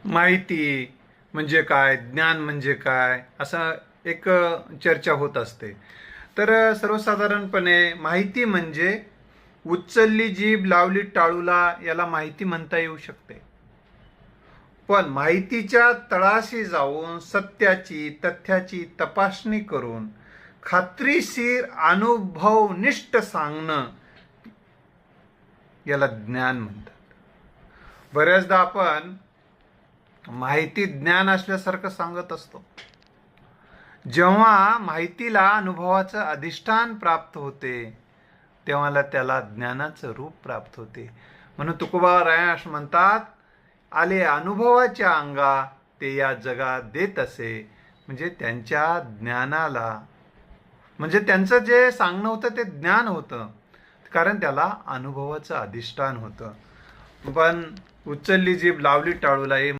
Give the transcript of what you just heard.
माहिती म्हणजे काय, ज्ञान म्हणजे काय, असं एक चर्चा होत असते. तर सर्वसाधारणपणे माहिती म्हणजे उचलली जीभ लावली टाळूला, याला माहिती म्हणता येऊ शकते. पण माहितीच्या तळाशी जाऊन सत्याची तथ्याची तपासणी करून खात्रीशीर अनुभवनिष्ठ सांगणं, याला ज्ञान म्हणतात. बऱ्याचदा आपण माहिती ज्ञान असल्यासारखं सांगत असतो. जेव्हा माहितीला अनुभवाचं अधिष्ठान प्राप्त होते, तेव्हा त्याला ज्ञानाचं रूप प्राप्त होते. म्हणून तुकोबाराय म्हणतात, आले अनुभवाच्या अंगा ते या जगात देत असे. म्हणजे त्यांच्या ज्ञानाला, म्हणजे त्यांचं जे सांगणं होतं ते ज्ञान होतं, कारण त्याला अनुभवाचं अधिष्ठान होतं. पण उचलली जीभ लावली टाळूला,